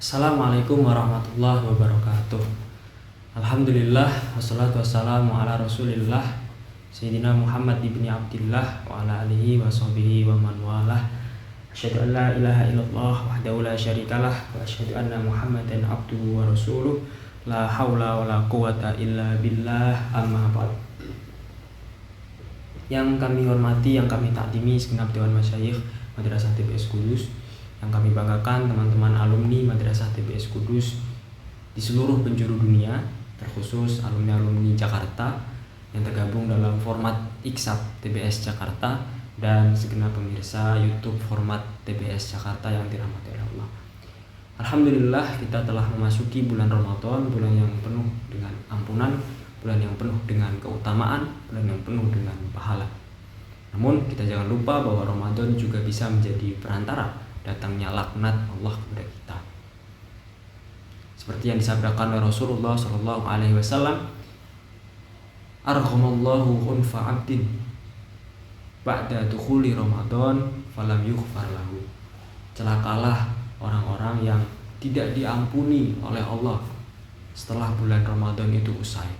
Assalamualaikum warahmatullahi wabarakatuh. Alhamdulillah wassalatu wassalamu ala Rasulillah Sayyidina Muhammad ibni Abdillah wa ala alihi wa sahbihi wa man walah. Asyhadu an la ilaha illallah wahdahu la syarikalah wa asyhadu anna Muhammadan abduhu wa rasuluh. La haula wa la quwata illa billah, amma ba'd. Yang kami hormati, yang kami takdimi segenap Dewan Masyayikh Madrasah TBS Kudus, yang kami banggakan teman-teman alumni Madrasah TBS Kudus di seluruh penjuru dunia, terkhusus alumni-alumni Jakarta yang tergabung dalam format IKSAP TBS Jakarta dan segenap pemirsa YouTube format TBS Jakarta yang dirahmati oleh Allah. Alhamdulillah, kita telah memasuki bulan Ramadan, bulan yang penuh dengan ampunan, bulan yang penuh dengan keutamaan, bulan yang penuh dengan pahala. Namun kita jangan lupa bahwa Ramadan juga bisa menjadi perantara datangnya laknat Allah kepada kita. Seperti yang disabdakan oleh Rasulullah Shallallahu Alaihi Wasallam, arhamallahu unfa abdin ba'da dukhuli Ramadan falam yughfar lahu. Celakalah orang-orang yang tidak diampuni oleh Allah setelah bulan Ramadan itu usai.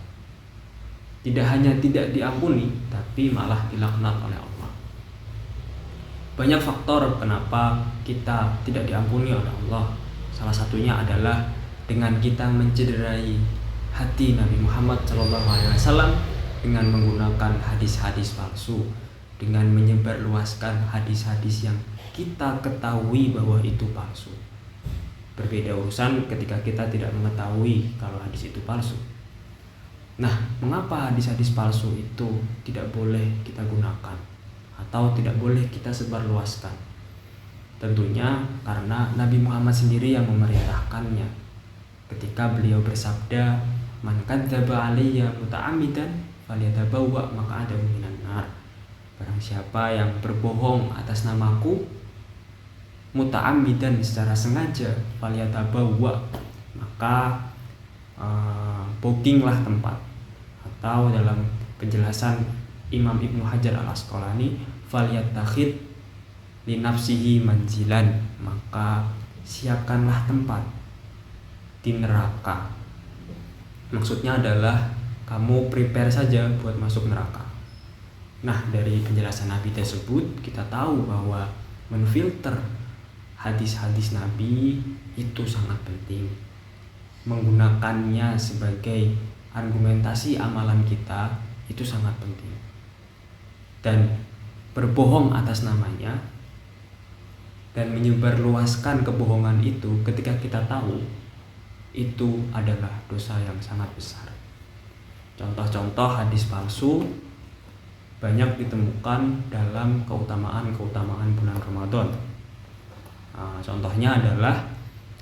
Tidak hanya tidak diampuni, tapi malah dilaknat oleh Allah. Banyak faktor kenapa kita tidak diampuni oleh Allah. Salah satunya adalah dengan kita mencederai hati Nabi Muhammad SAW dengan menggunakan hadis-hadis palsu, dengan menyebarluaskan hadis-hadis yang kita ketahui bahwa itu palsu. Berbeda urusan ketika kita tidak mengetahui kalau hadis itu palsu. Nah, mengapa hadis-hadis palsu itu tidak boleh kita gunakan atau tidak boleh kita sebarluaskan? Tentunya karena Nabi Muhammad sendiri yang memerintahkannya ketika beliau bersabda, man kadzdzaba alayya muta'ammidan falyatabawwa maq'adahu minan nar. Barang siapa yang berbohong atas namaku muta'ammidan, secara sengaja, falyatabawwa, maka bookinglah tempat. Atau dalam penjelasan Imam Ibnu Hajar al-Asqalani, falyattakhid li nafsihi manzilan, maka siapkanlah tempat di neraka. Maksudnya adalah kamu prepare saja buat masuk neraka. Nah, dari penjelasan Nabi tersebut kita tahu bahwa menfilter hadis-hadis Nabi itu sangat penting. Menggunakannya sebagai argumentasi amalan kita itu sangat penting. Dan berbohong atas namanya dan menyebarluaskan kebohongan itu ketika kita tahu itu adalah dosa yang sangat besar. Contoh-contoh hadis palsu banyak ditemukan dalam keutamaan-keutamaan bulan Ramadan. Contohnya adalah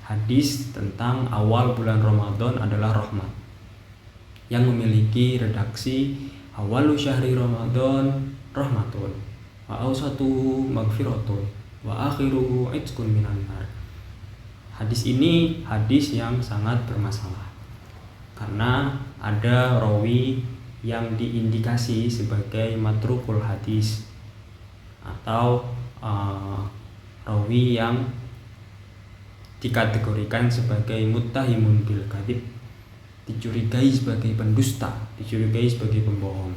hadis tentang awal bulan Ramadan adalah rahmat, yang memiliki redaksi awalu syahri Ramadan rahmatun wa awsatu maghfiratun wa akhiruhu itqun minan nar. Hadis ini hadis yang sangat bermasalah karena ada rawi yang diindikasi sebagai matrukul hadis atau rawi yang dikategorikan sebagai muttahimun bil kadzib, dicurigai sebagai pendusta, dicurigai sebagai pembohong.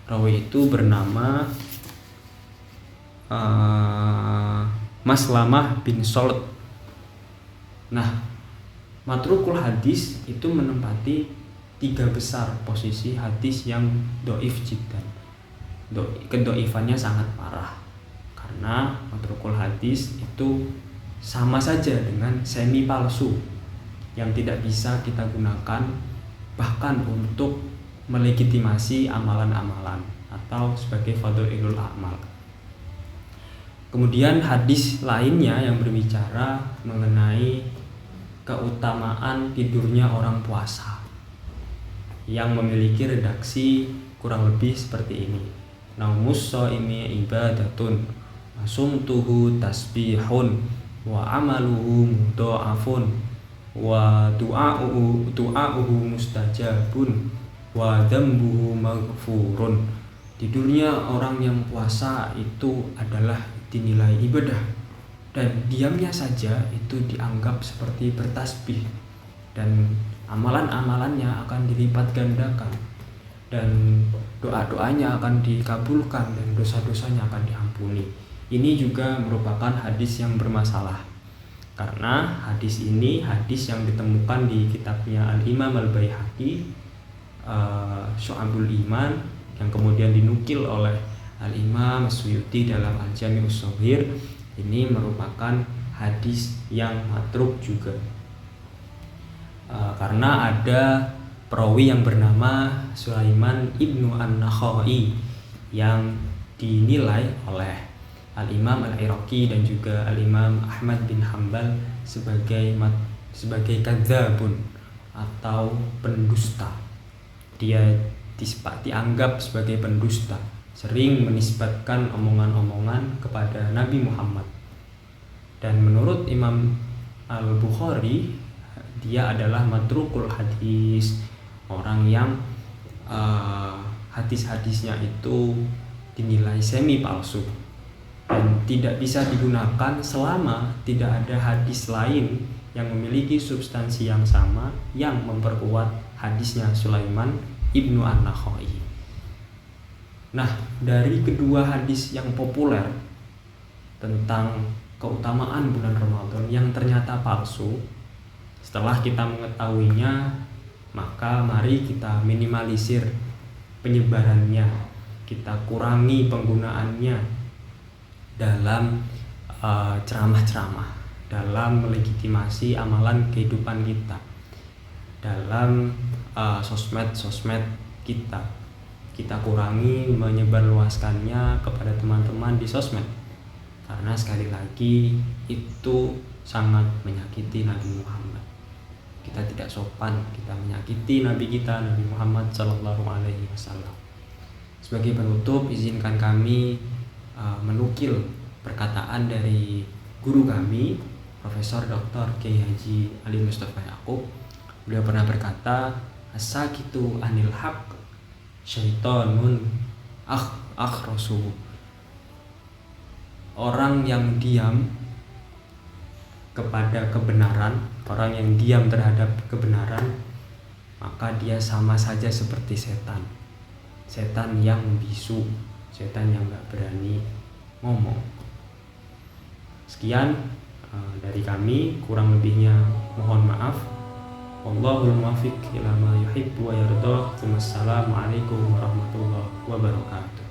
Rawi itu bernama Maslamah bin Solet. Nah, matrukul hadis itu menempati 3 besar posisi hadis yang doif jiddan. Kedoifannya sangat parah karena matrukul hadis itu sama saja dengan semi palsu yang tidak bisa kita gunakan bahkan untuk melegitimasi amalan-amalan atau sebagai fadhailul a'mal. Kemudian hadis lainnya yang berbicara mengenai keutamaan tidurnya orang puasa, yang memiliki redaksi kurang lebih seperti ini. Naumus shaimi ibadatun wa sumtuhu tasbihun wa amaluhu mudha'afun wa du'a'uhu mustajabun wa dzambuhu maghfurun. Tidurnya orang yang puasa itu adalah dinilai ibadah, dan diamnya saja itu dianggap seperti bertasbih, dan amalan-amalannya akan dilipat gandakan, dan doa-doanya akan dikabulkan, dan dosa-dosanya akan diampuni. Ini juga merupakan hadis yang bermasalah, karena hadis ini hadis yang ditemukan di kitabnya Al-Imam Al-Baihaqi, Syu'abul Iman, yang kemudian dinukil oleh Al-Imam Suyuti dalam Al-Jami'us Shaghir. Ini merupakan hadis yang matruk juga, karena ada perawi yang bernama Sulaiman ibnu An-Nakhai yang dinilai oleh Al-Imam Al-Iraqi dan juga Al-Imam Ahmad bin Hanbal sebagai kadzabun atau pendusta. Dia dianggap sebagai pendusta, sering menisbatkan omongan-omongan kepada Nabi Muhammad. Dan menurut Imam Al-Bukhari, dia adalah matrukul hadis, orang yang hadis-hadisnya itu dinilai semi palsu dan tidak bisa digunakan selama tidak ada hadis lain yang memiliki substansi yang sama yang memperkuat hadisnya Sulaiman ibnu An-Nakhai. Nah, dari kedua hadis yang populer tentang keutamaan bulan Ramadan yang ternyata palsu, setelah kita mengetahuinya, maka mari kita minimalisir penyebarannya, kita kurangi penggunaannya dalam ceramah-ceramah, dalam melegitimasi amalan kehidupan kita, dalam sosmed kita. Kita kurangi menyebarluaskannya kepada teman-teman di sosmed, karena sekali lagi itu sangat menyakiti Nabi Muhammad. Kita tidak sopan, kita menyakiti Nabi kita, Nabi Muhammad Sallallahu Alaihi Wasallam. Sebagai penutup, izinkan kami menukil perkataan dari guru kami, Profesor Dr. Kiai Haji Ali Mustafa Yaqub. Beliau pernah berkata, as-sakitu anil haq syaitonun akhrasu. Orang yang diam kepada kebenaran, orang yang diam terhadap kebenaran, maka dia sama saja seperti setan. Setan yang bisu, setan yang gak berani ngomong. Sekian dari kami, kurang lebihnya mohon maaf. Wallahul muwaffiq ila ma yuhibbu wa yarda. Wassalamualaikum warahmatullahi wabarakatuh.